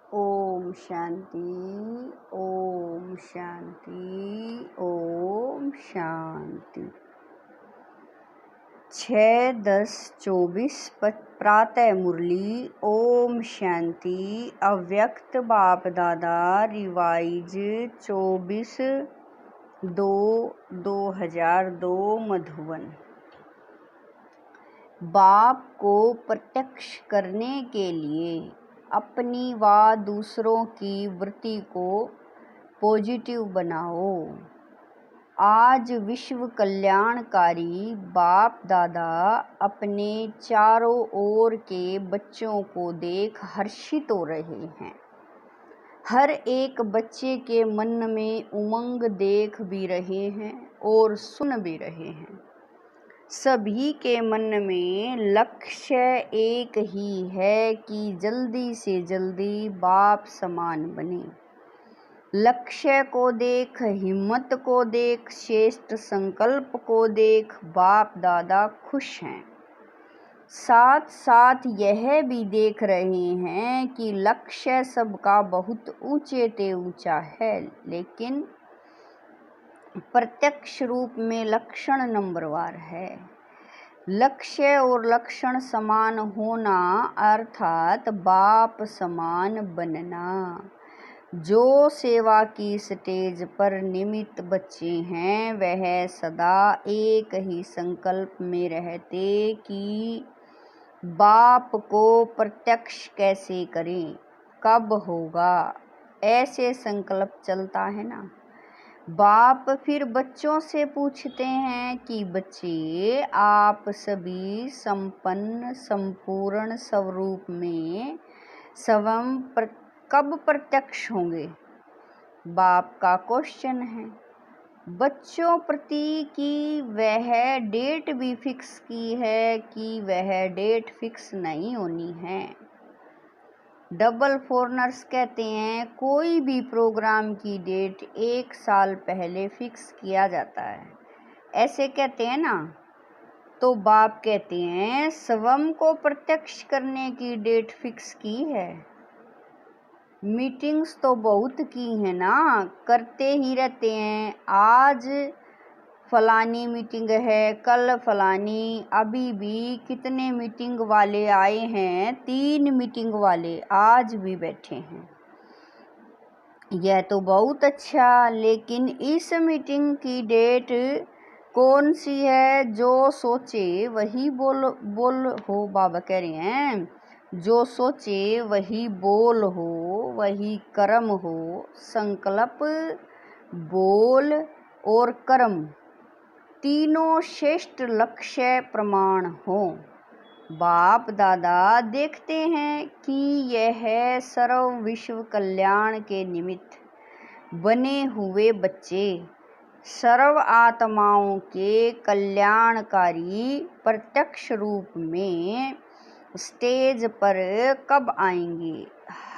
ओम शांति, ओम शांति, ओम शांति। 6-10-24 प्रातः मुरली। ओम शांति। अव्यक्त बाप दादा रिवाइज 24/2/2002 मधुबन। बाप को प्रत्यक्ष करने के लिए अपनी व दूसरों की वृत्ति को पॉजिटिव बनाओ। आज विश्व कल्याणकारी बाप दादा अपने चारों ओर के बच्चों को देख हर्षित हो रहे हैं। हर एक बच्चे के मन में उमंग देख भी रहे हैं और सुन भी रहे हैं। सभी के मन में लक्ष्य एक ही है कि जल्दी से जल्दी बाप समान बने। लक्ष्य को देख, हिम्मत को देख, श्रेष्ठ संकल्प को देख बाप दादा खुश हैं। साथ साथ यह भी देख रहे हैं कि लक्ष्य सबका बहुत ऊंचे से ऊंचा है, लेकिन प्रत्यक्ष रूप में लक्षण नंबरवार है। लक्ष्य और लक्षण समान होना अर्थात बाप समान बनना। जो सेवा की स्टेज पर निमित्त बच्चे हैं वह सदा एक ही संकल्प में रहते कि बाप को प्रत्यक्ष कैसे करें, कब होगा, ऐसे संकल्प चलता है ना। बाप फिर बच्चों से पूछते हैं कि बच्चे, आप सभी संपन्न संपूर्ण स्वरूप में स्वयं कब प्रत्यक्ष होंगे? बाप का क्वेश्चन है। बच्चों प्रति की वह डेट भी फिक्स की है कि वह डेट फिक्स नहीं होनी है। डबल फॉरनर्स कहते हैं कोई भी प्रोग्राम की डेट 1 साल पहले फिक्स किया जाता है, ऐसे कहते हैं ना। तो बाप कहते हैं स्वयं को प्रत्यक्ष करने की डेट फिक्स की है। मीटिंग्स तो बहुत की है ना, करते ही रहते हैं। आज फलानी मीटिंग है, कल फलानी, अभी भी कितने मीटिंग वाले आए हैं, 3 मीटिंग वाले आज भी बैठे हैं। यह तो बहुत अच्छा, लेकिन इस मीटिंग की डेट कौन सी है? जो सोचे वही बोल हो। बाबा कह रहे हैं जो सोचे वही बोल हो, वही कर्म हो। संकल्प, बोल और कर्म तीनों श्रेष्ठ लक्ष्य प्रमाण हो। बाप दादा देखते हैं कि यह सर्व विश्व कल्याण के निमित्त बने हुए बच्चे सर्व आत्माओं के कल्याणकारी प्रत्यक्ष रूप में स्टेज पर कब आएंगे।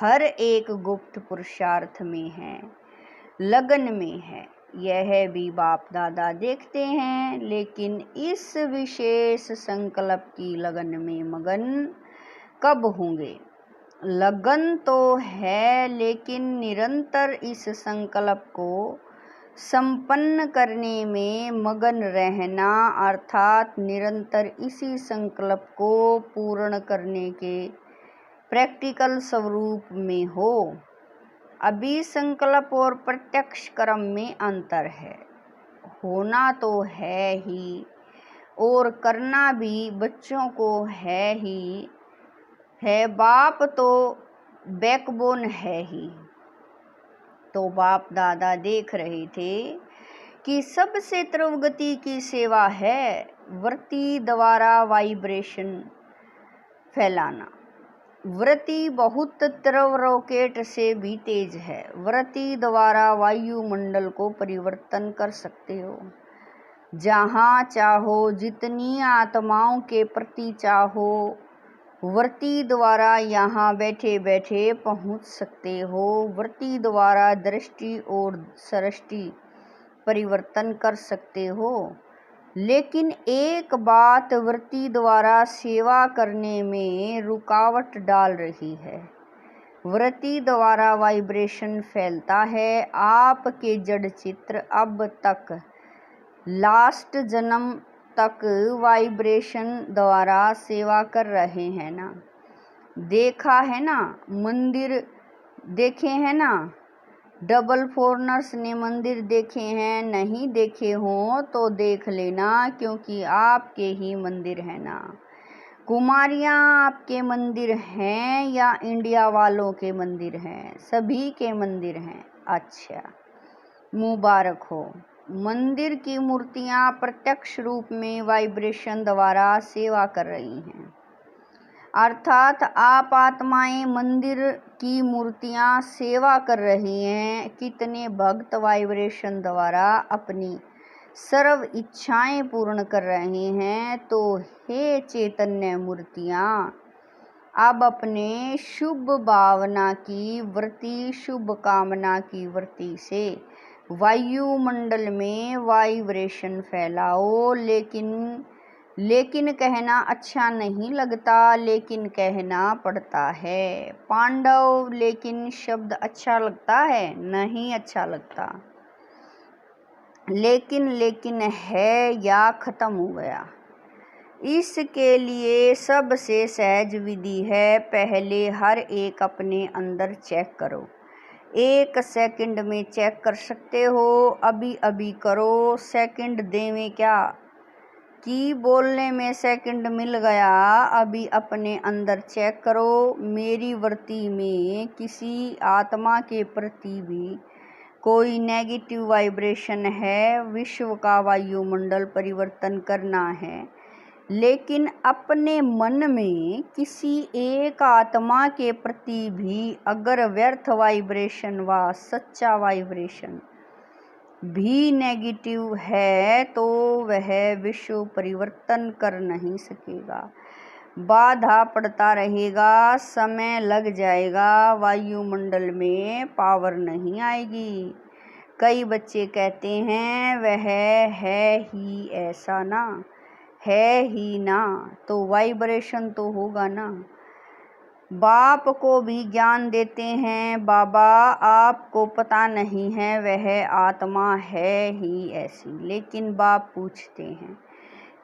हर एक गुप्त पुरुषार्थ में है, लगन में है। यह भी बाप दादा देखते हैं, लेकिन इस विशेष संकल्प की लगन में मगन कब होंगे? लगन तो है, लेकिन निरंतर इस संकल्प को संपन्न करने में मगन रहना, अर्थात निरंतर इसी संकल्प को पूर्ण करने के प्रैक्टिकल स्वरूप में हो। अभी संकल्प और प्रत्यक्ष कर्म में अंतर है। होना तो है ही और करना भी बच्चों को है ही है। बाप तो बैकबोन है ही। तो बाप दादा देख रहे थे कि सबसे तीव्र गति की सेवा है वृत्ति द्वारा वाइब्रेशन फैलाना। वृत्ति बहुत तीव्र रॉकेट से भी तेज है। वृत्ति द्वारा वायुमंडल को परिवर्तन कर सकते हो। जहाँ चाहो, जितनी आत्माओं के प्रति चाहो, वृत्ति द्वारा यहाँ बैठे बैठे पहुँच सकते हो। वृत्ति द्वारा दृष्टि और सृष्टि परिवर्तन कर सकते हो। लेकिन एक बात वृत्ति द्वारा सेवा करने में रुकावट डाल रही है। वृत्ति द्वारा वाइब्रेशन फैलता है। आपके जड़ चित्र अब तक लास्ट जन्म तक वाइब्रेशन द्वारा सेवा कर रहे हैं ना। देखा है ना, मंदिर देखे हैं ना, डबल फॉरनर्स ने मंदिर देखे हैं। नहीं देखे हों तो देख लेना, क्योंकि आपके ही मंदिर है ना। कुमारियाँ आपके मंदिर हैं या इंडिया वालों के मंदिर हैं? सभी के मंदिर हैं। अच्छा, मुबारक हो। मंदिर की मूर्तियाँ प्रत्यक्ष रूप में वाइब्रेशन द्वारा सेवा कर रही हैं, अर्थात आप आत्माएं मंदिर की मूर्तियां सेवा कर रही हैं। कितने भक्त वाइब्रेशन द्वारा अपनी सर्व इच्छाएं पूर्ण कर रहे हैं। तो हे चैतन्य मूर्तियां, अब अपने शुभ भावना की वृत्ति, शुभ कामना की वृत्ति से वायुमंडल में वाइब्रेशन फैलाओ। लेकिन कहना अच्छा नहीं लगता, लेकिन कहना पड़ता है। पांडव, लेकिन शब्द अच्छा लगता है? नहीं अच्छा लगता। लेकिन है या खत्म हो गया। इसके लिए सबसे सहज विधि है, पहले हर एक अपने अंदर चेक करो। 1 सेकंड में चेक कर सकते हो, अभी अभी करो। सेकंड देवें क्या कि बोलने में सेकंड मिल गया। अभी अपने अंदर चेक करो, मेरी वृत्ति में किसी आत्मा के प्रति भी कोई नेगेटिव वाइब्रेशन है। विश्व का वायुमंडल परिवर्तन करना है, लेकिन अपने मन में किसी एक आत्मा के प्रति भी अगर व्यर्थ वाइब्रेशन व सच्चा वाइब्रेशन भी नेगेटिव है तो वह विश्व परिवर्तन कर नहीं सकेगा। बाधा पड़ता रहेगा, समय लग जाएगा, वायुमंडल में पावर नहीं आएगी। कई बच्चे कहते हैं वह है ही ऐसा ना, है ही ना, तो वाइब्रेशन तो होगा ना। बाप को भी ज्ञान देते हैं, बाबा आपको पता नहीं है वह आत्मा है ही ऐसी। लेकिन बाप पूछते हैं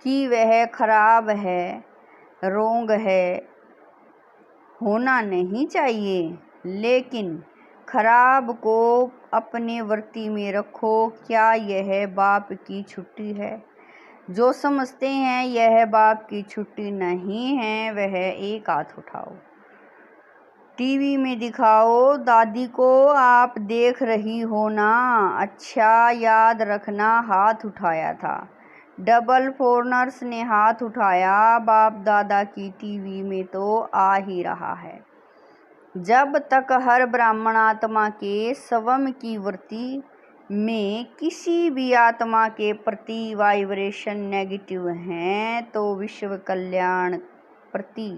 कि वह खराब है, रोंग है, होना नहीं चाहिए। लेकिन खराब को अपने वृत्ति में रखो। क्या यह बाप की छुट्टी है? जो समझते हैं यह बाप की छुट्टी नहीं है, वह एक हाथ उठाओ। टीवी में दिखाओ, दादी को आप देख रही हो ना? अच्छा, याद रखना हाथ उठाया था। डबल फॉरनर्स ने हाथ उठाया। बाप दादा की टीवी में तो आ ही रहा है। जब तक हर ब्राह्मण आत्मा के स्वयं की वृत्ति में किसी भी आत्मा के प्रति वाइब्रेशन नेगेटिव है तो विश्व कल्याण प्रति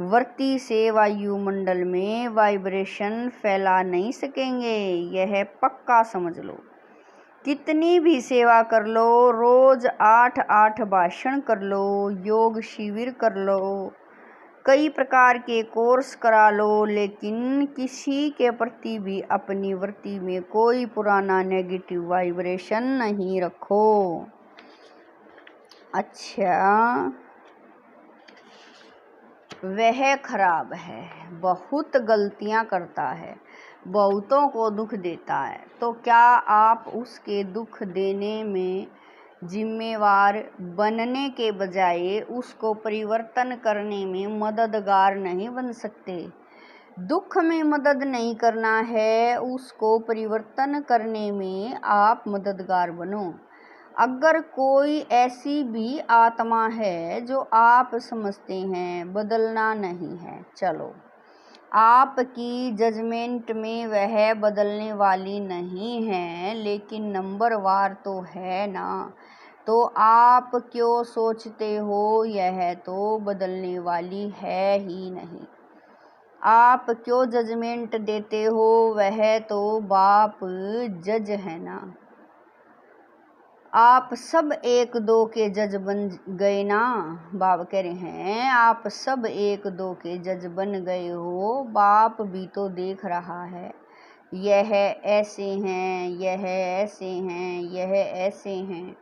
वृत्ति से वायुमंडल में वाइब्रेशन फैला नहीं सकेंगे। यह पक्का समझ लो। कितनी भी सेवा कर लो, रोज 8 भाषण कर लो, योग शिविर कर लो, कई प्रकार के कोर्स करा लो, लेकिन किसी के प्रति भी अपनी वृत्ति में कोई पुराना नेगेटिव वाइब्रेशन नहीं रखो। अच्छा, वह खराब है, बहुत गलतियां करता है, बहुतों को दुख देता है, तो क्या आप उसके दुख देने में जिम्मेवार बनने के बजाय उसको परिवर्तन करने में मददगार नहीं बन सकते? दुख में मदद नहीं करना है, उसको परिवर्तन करने में आप मददगार बनो। अगर कोई ऐसी भी आत्मा है जो आप समझते हैं बदलना नहीं है, चलो आपकी जजमेंट में वह बदलने वाली नहीं है, लेकिन नंबर वार तो है ना। तो आप क्यों सोचते हो यह तो बदलने वाली है ही नहीं? आप क्यों जजमेंट देते हो? वह तो बाप जज है ना। आप सब एक दो के जज बन गए ना। बाप कह रहे हैं आप सब एक दो के जज बन गए हो, बाप भी तो देख रहा है। यह ऐसे हैं, यह ऐसे हैं, यह ऐसे हैं।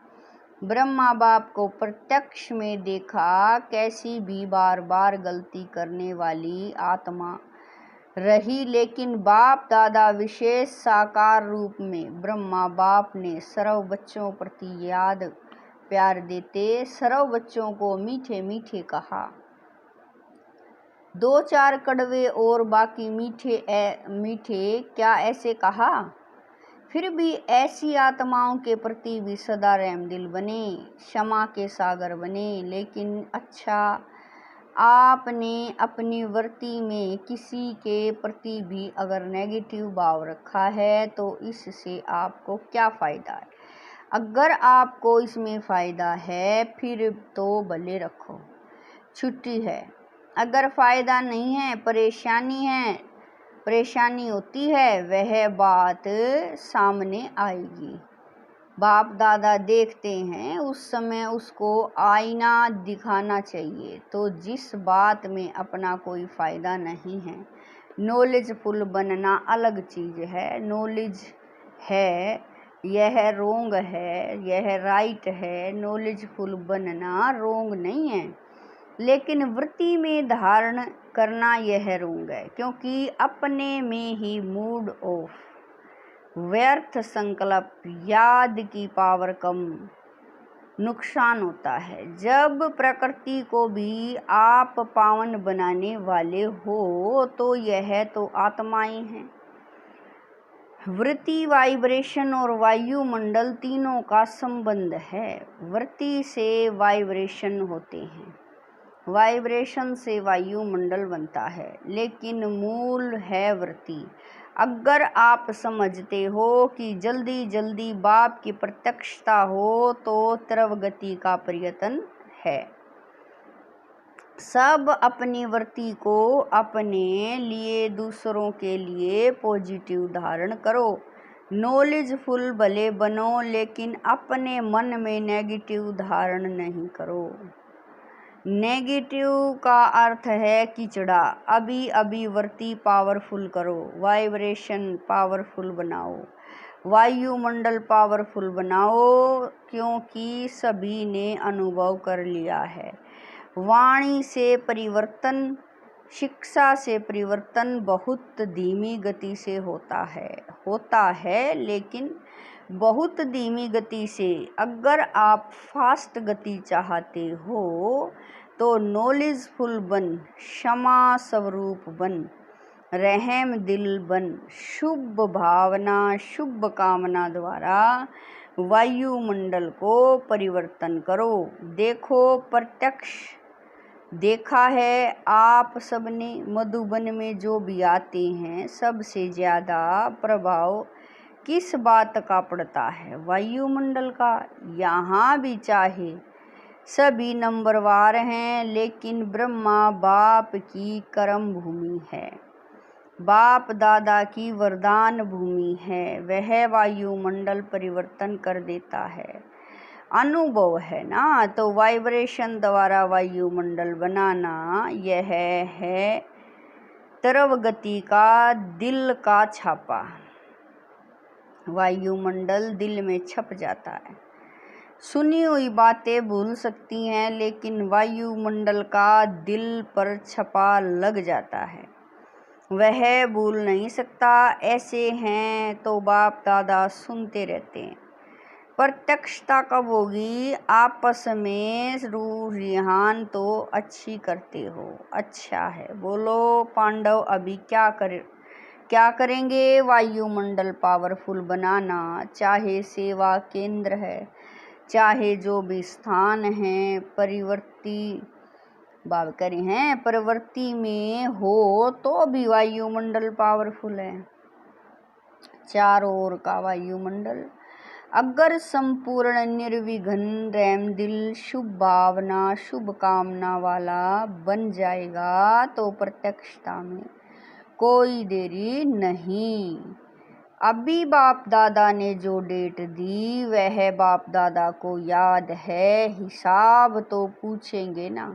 ब्रह्मा बाप को प्रत्यक्ष में देखा, कैसी भी बार बार गलती करने वाली आत्मा रही, लेकिन बाप दादा विशेष साकार रूप में ब्रह्मा बाप ने सर्व बच्चों प्रति याद प्यार देते सर्व बच्चों को मीठे मीठे कहा। दो चार कड़वे और बाकी मीठे मीठे, क्या ऐसे कहा? फिर भी ऐसी आत्माओं के प्रति भी सदा रहमदिल बने, क्षमा के सागर बने। लेकिन अच्छा, आपने अपनी वृत्ति में किसी के प्रति भी अगर नेगेटिव भाव रखा है तो इससे आपको क्या फ़ायदा है? अगर आपको इसमें फ़ायदा है फिर तो भले रखो, छुट्टी है। अगर फ़ायदा नहीं है, परेशानी होती है, वह बात सामने आएगी। बाप दादा देखते हैं, उस समय उसको आईना दिखाना चाहिए। तो जिस बात में अपना कोई फ़ायदा नहीं है, नॉलेजफुल बनना अलग चीज़ है। नॉलेज है, यह रोंग है, यह राइट है। नॉलेजफुल बनना रोंग नहीं है, लेकिन वृत्ति में धारण करना यह रोंग है, क्योंकि अपने में ही मूड ऑफ, व्यर्थ संकल्प, याद की पावर कम, नुकसान होता है। जब प्रकृति को भी आप पावन बनाने वाले हो तो यह तो आत्माएं हैं। वृत्ति, वाइब्रेशन और वायुमंडल तीनों का संबंध है। वृत्ति से वाइब्रेशन होते हैं, वाइब्रेशन से वायुमंडल बनता है, लेकिन मूल है वृत्ति। अगर आप समझते हो कि जल्दी जल्दी बाप की प्रत्यक्षता हो तो तीव्र गति का प्रयत्न है। सब अपनी वृत्ति को अपने लिए, दूसरों के लिए पॉजिटिव धारण करो। नॉलेजफुल भले बनो, लेकिन अपने मन में नेगेटिव धारण नहीं करो। नेगेटिव का अर्थ है कीचड़ा। अभी अभी वृत्ति पावरफुल करो, वाइब्रेशन पावरफुल बनाओ, वायुमंडल पावरफुल बनाओ, क्योंकि सभी ने अनुभव कर लिया है। वाणी से परिवर्तन, शिक्षा से परिवर्तन बहुत धीमी गति से होता है, लेकिन बहुत धीमी गति से। अगर आप फास्ट गति चाहते हो तो नॉलेजफुल बन, क्षमा स्वरूप बन, रहम दिल बन, शुभ भावना, शुभ कामना द्वारा वायुमंडल को परिवर्तन करो। देखो, प्रत्यक्ष देखा है आप सबने, मधुबन में जो भी आते हैं सबसे ज़्यादा प्रभाव किस बात का पड़ता है? वायुमंडल का। यहाँ भी चाहे सभी नंबरवार हैं, लेकिन ब्रह्मा बाप की कर्म भूमि है, बाप दादा की वरदान भूमि है। वह वायुमंडल परिवर्तन कर देता है। अनुभव है ना, तो वाइब्रेशन द्वारा वायुमंडल बनाना यह है तीव्र गति का दिल का छापा। वायुमंडल दिल में छप जाता है। सुनी हुई बातें भूल सकती हैं, लेकिन वायुमंडल का दिल पर छपा लग जाता है, वह भूल नहीं सकता। ऐसे हैं तो बाप दादा सुनते रहते हैं। प्रत्यक्षता कब होगी? आपस में रूहान तो अच्छी करते हो, अच्छा है। बोलो पांडव, अभी क्या करेंगे? वायुमंडल पावरफुल बनाना, चाहे सेवा केंद्र है, चाहे जो भी स्थान है, प्रवृत्ति में हो तो भी वायुमंडल पावरफुल है। चारों ओर का वायुमंडल अगर संपूर्ण निर्विघ्न, रहमदिल, शुभ भावना, शुभ कामना वाला बन जाएगा तो प्रत्यक्षता में कोई देरी नहीं। अभी बाप दादा ने जो डेट दी वह बाप दादा को याद है, हिसाब तो पूछेंगे ना।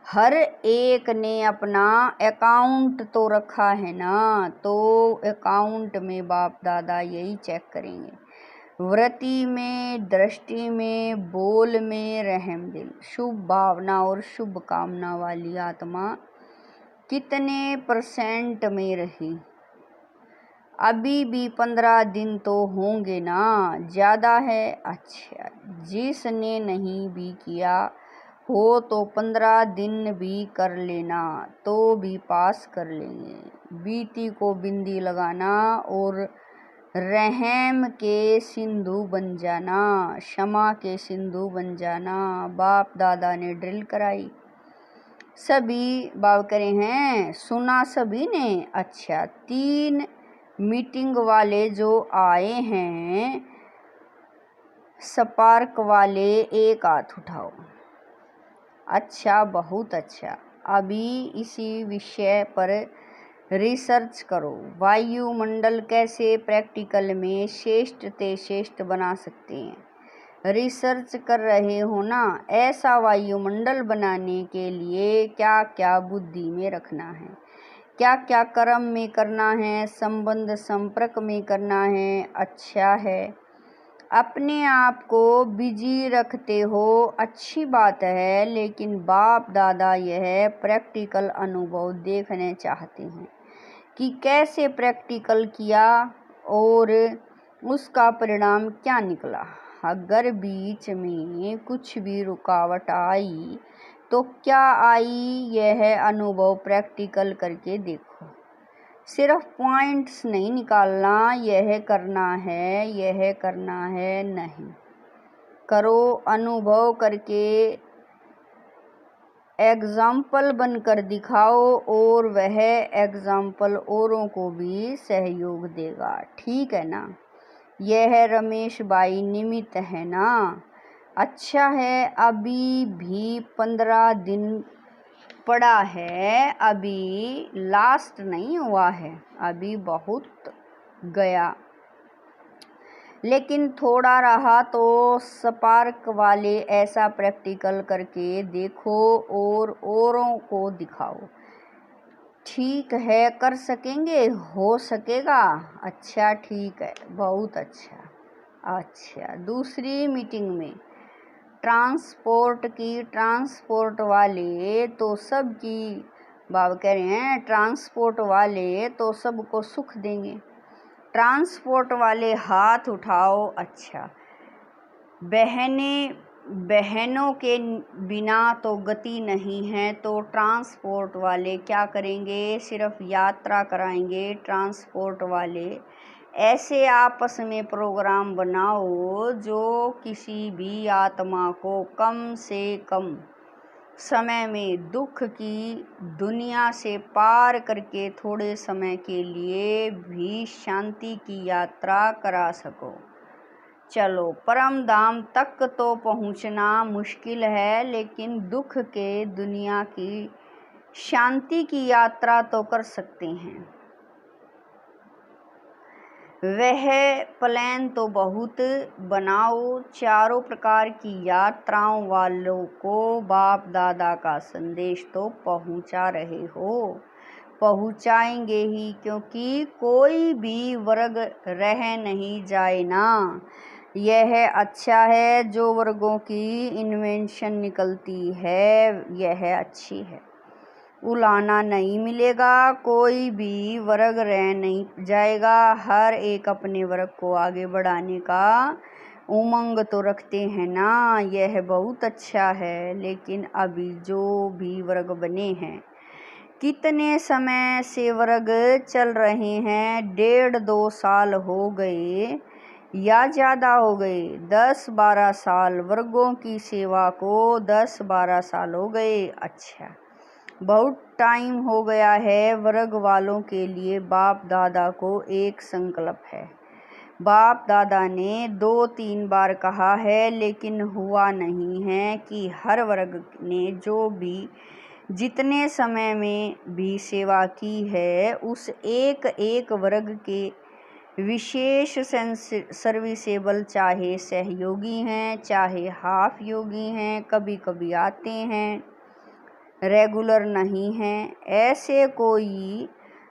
हर एक ने अपना अकाउंट तो रखा है ना, तो अकाउंट में बाप दादा यही चेक करेंगे। वृत्ति में, दृष्टि में, बोल में, रहम दिल, शुभ भावना और शुभ कामना वाली आत्मा कितने % में रही। अभी भी 15 दिन तो होंगे ना, ज़्यादा है। अच्छा, जिसने नहीं भी किया हो तो 15 दिन भी कर लेना तो भी पास कर लेंगे। बीती को बिंदी लगाना और रहम के सिंधु बन जाना, क्षमा के सिंधु बन जाना। बाप दादा ने ड्रिल कराई, सभी बाप करे हैं, सुना सभी ने। अच्छा, 3 मीटिंग वाले जो आए हैं, स्पार्क वाले, एक हाथ उठाओ। अच्छा, बहुत अच्छा। अभी इसी विषय पर रिसर्च करो। वायुमंडल कैसे प्रैक्टिकल में श्रेष्ठ से श्रेष्ठ बना सकते हैं। रिसर्च कर रहे हो ना। ऐसा वायुमंडल बनाने के लिए क्या क्या बुद्धि में रखना है, क्या क्या कर्म में करना है, संबंध संपर्क में करना है। अच्छा है, अपने आप को बिजी रखते हो, अच्छी बात है, लेकिन बाप दादा यह प्रैक्टिकल अनुभव देखने चाहते हैं कि कैसे प्रैक्टिकल किया और उसका परिणाम क्या निकला। अगर बीच में कुछ भी रुकावट आई तो क्या आई, यह अनुभव प्रैक्टिकल करके देखो। सिर्फ पॉइंट्स नहीं निकालना, यह करना है, यह करना है, नहीं करो। अनुभव करके एग्जाम्पल बनकर दिखाओ और वह एग्जाम्पल औरों को भी सहयोग देगा। ठीक है ना। यह रमेश भाई निमित्त है ना। अच्छा है, अभी भी 15 दिन पड़ा है, अभी लास्ट नहीं हुआ है, अभी बहुत गया, लेकिन थोड़ा रहा तो स्पार्क वाले ऐसा प्रैक्टिकल करके देखो और औरों को दिखाओ। ठीक है, कर सकेंगे, हो सकेगा। अच्छा, ठीक है, बहुत अच्छा। अच्छा, दूसरी मीटिंग में ट्रांसपोर्ट की, ट्रांसपोर्ट वाले तो सबकी बाबा कह रहे हैं, ट्रांसपोर्ट वाले तो सबको सुख देंगे। ट्रांसपोर्ट वाले हाथ उठाओ। अच्छा, बहनों के बिना तो गति नहीं है, तो ट्रांसपोर्ट वाले क्या करेंगे, सिर्फ यात्रा कराएंगे। ट्रांसपोर्ट वाले ऐसे आपस में प्रोग्राम बनाओ जो किसी भी आत्मा को कम से कम समय में दुख की दुनिया से पार करके थोड़े समय के लिए भी शांति की यात्रा करा सको। चलो, परम धाम तक तो पहुंचना मुश्किल है, लेकिन दुख के दुनिया की शांति की यात्रा तो कर सकते हैं। वह प्लान तो बहुत बनाओ। चारों प्रकार की यात्राओं वालों को बाप दादा का संदेश तो पहुंचा रहे हो, पहुंचाएंगे ही, क्योंकि कोई भी वर्ग रह नहीं जाए ना। यह अच्छा है, जो वर्गों की इन्वेंशन निकलती है यह अच्छी है। उलाना नहीं मिलेगा, कोई भी वर्ग रह नहीं जाएगा। हर एक अपने वर्ग को आगे बढ़ाने का उमंग तो रखते हैं ना, यह बहुत अच्छा है। लेकिन अभी जो भी वर्ग बने हैं, कितने समय से वर्ग चल रहे हैं, 1.5-2 साल हो गए या ज़्यादा हो गए, 10-12 साल वर्गों की सेवा को, 10-12 साल हो गए। अच्छा, बहुत टाइम हो गया है। वर्ग वालों के लिए बाप दादा को एक संकल्प है। बाप दादा ने 2-3 बार कहा है, लेकिन हुआ नहीं है कि हर वर्ग ने जो भी जितने समय में भी सेवा की है, उस एक एक वर्ग के विशेष सर्विसेबल चाहे सहयोगी हैं चाहे हाफ योगी हैं, कभी कभी आते हैं, रेगुलर नहीं हैं। ऐसे कोई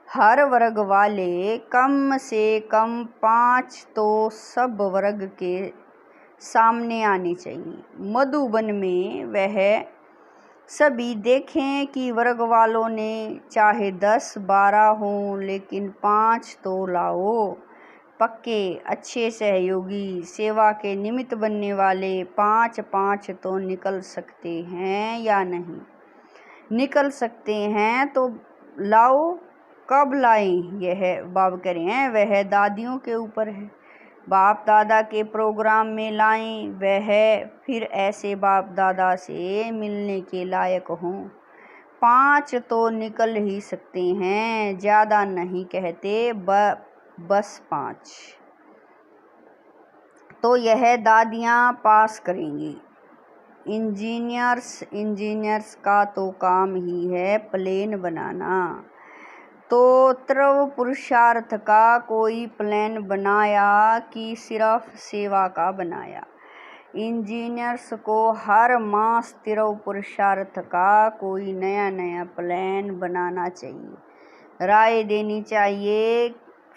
हर वर्ग वाले कम से कम 5 तो सब वर्ग के सामने आने चाहिए। मधुबन में वह सभी देखें कि वर्ग वालों ने चाहे 10-12 हों, लेकिन 5 तो लाओ। पक्के अच्छे सहयोगी, सेवा के निमित्त बनने वाले 5-5 तो निकल सकते हैं या नहीं? निकल सकते हैं तो लाओ। कब लाएं, यह बाप कह रहे हैं, वह दादियों के ऊपर है। बाप दादा के प्रोग्राम में लाएं, वह फिर ऐसे बाप दादा से मिलने के लायक हों। 5 तो निकल ही सकते हैं, ज़्यादा नहीं कहते, बस 5 तो यह दादियाँ पास करेंगी। इंजीनियर्स का तो काम ही है प्लेन बनाना। तो त्रव पुरुषार्थ का कोई प्लान बनाया कि सिर्फ सेवा का बनाया? इंजीनियर्स को हर मास त्रव पुरुषार्थ का कोई नया प्लान बनाना चाहिए, राय देनी चाहिए,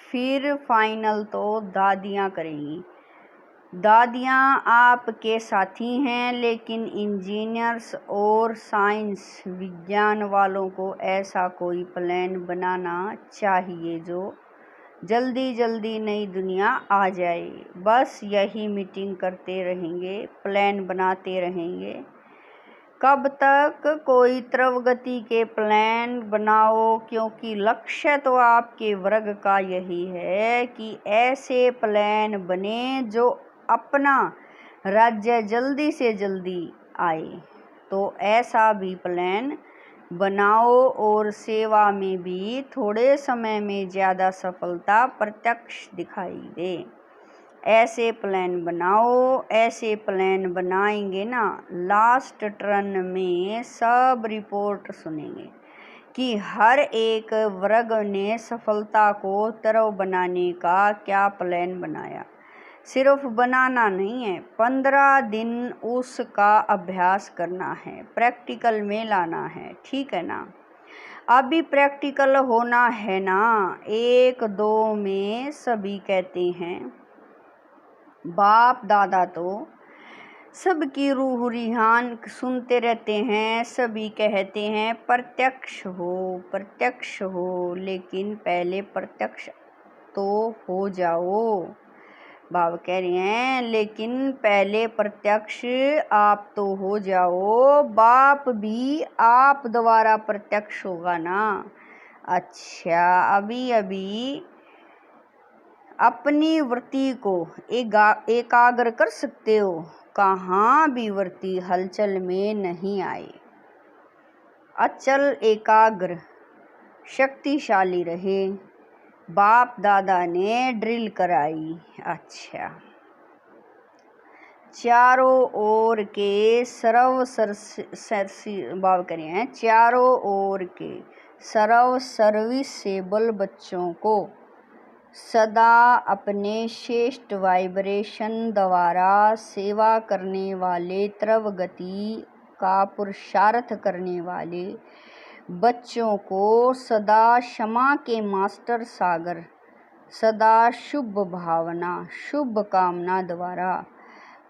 फिर फाइनल तो दादियाँ करेंगी। दादियाँ आपके साथी हैं, लेकिन इंजीनियर्स और साइंस विज्ञान वालों को ऐसा कोई प्लान बनाना चाहिए जो जल्दी नई दुनिया आ जाए। बस यही मीटिंग करते रहेंगे, प्लान बनाते रहेंगे। कब तक? कोई त्रवगति के प्लान बनाओ, क्योंकि लक्ष्य तो आपके वर्ग का यही है कि ऐसे प्लान बने जो अपना राज्य जल्दी से जल्दी आए। तो ऐसा भी प्लान बनाओ और सेवा में भी थोड़े समय में ज़्यादा सफलता प्रत्यक्ष दिखाई दे। ऐसे प्लान बनाओ। ऐसे प्लान बनाएंगे ना, लास्ट टर्न में सब रिपोर्ट सुनेंगे कि हर एक वर्ग ने सफलता को तरफ बनाने का क्या प्लान बनाया। सिर्फ बनाना नहीं है, 15 दिन उसका अभ्यास करना है, प्रैक्टिकल में लाना है, ठीक है ना? अभी प्रैक्टिकल होना है ना। 1-2 में सभी कहते हैं, बाप दादा तो सबकी रूह रिहान सुनते रहते हैं, सभी कहते हैं प्रत्यक्ष हो, लेकिन पहले प्रत्यक्ष तो हो जाओ। बाबा कह रहे हैं, लेकिन पहले प्रत्यक्ष आप तो हो जाओ, बाप भी आप द्वारा प्रत्यक्ष होगा ना। अच्छा, अभी अपनी वृत्ति को एकाग्र कर सकते हो? कहाँ भी वृत्ति हलचल में नहीं आए। अचल एकाग्र शक्तिशाली रहे। बाप दादा ने ड्रिल कराई। अच्छा, चारों ओर के सर्विसेबल बच्चों को सदा अपने श्रेष्ठ वाइब्रेशन द्वारा सेवा करने वाले, त्रवगति का पुरुषार्थ करने वाले बच्चों को सदा क्षमा के मास्टर सागर, सदा शुभ भावना, शुभ कामना द्वारा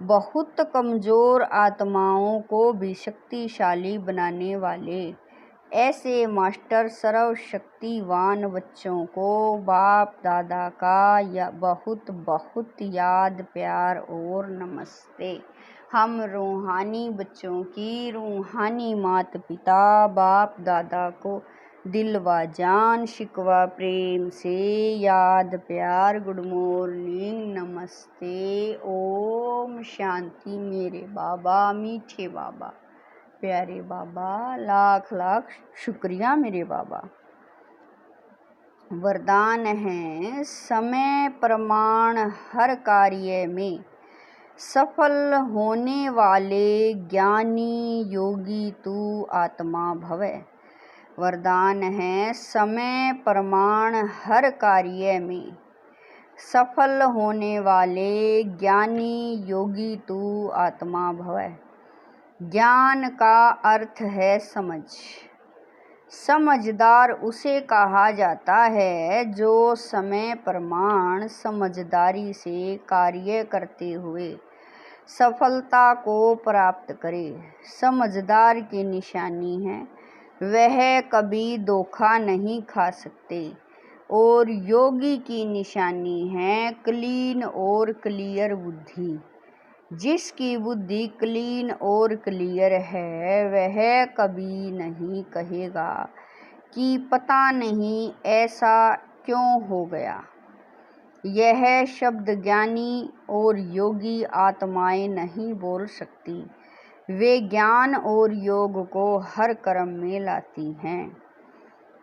बहुत कमज़ोर आत्माओं को भी शक्तिशाली बनाने वाले ऐसे मास्टर सर्वशक्तिवान बच्चों को बाप दादा का या बहुत याद, प्यार और नमस्ते। हम रूहानी बच्चों की रूहानी माता पिता बाप दादा को दिलवा जान शिकवा प्रेम से याद, प्यार, गुड मॉर्निंग, नमस्ते, ओम शांति। मेरे बाबा, मीठे बाबा, प्यारे बाबा, लाख शुक्रिया मेरे बाबा। वरदान है, समय प्रमाण हर कार्य में सफल होने वाले ज्ञानी योगी तू आत्मा भवे। वरदान है, समय प्रमाण हर कार्य में सफल होने वाले ज्ञानी योगी तू आत्मा भवः। ज्ञान का अर्थ है समझ। समझदार उसे कहा जाता है जो समय प्रमाण समझदारी से कार्य करते हुए सफलता को प्राप्त करे। समझदार की निशानी है वह कभी धोखा नहीं खा सकते, और योगी की निशानी है क्लीन और क्लियर बुद्धि। जिसकी बुद्धि क्लीन और क्लियर है वह कभी नहीं कहेगा कि पता नहीं ऐसा क्यों हो गया। यह शब्द ज्ञानी और योगी आत्माएं नहीं बोल सकती। वे ज्ञान और योग को हर कर्म में लाती हैं।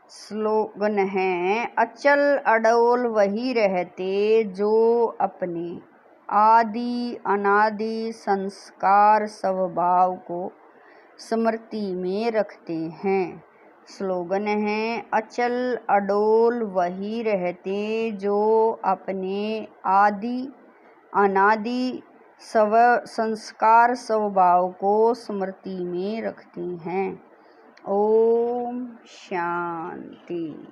स्लोगन है, अचल अडोल वही रहते जो अपने आदि अनादि संस्कार स्वभाव को स्मृति में रखते हैं। स्लोगन है, अचल अडोल वही रहते जो अपने आदि अनादि संस्कार स्वभाव को स्मृति में रखते हैं। ओम शांति।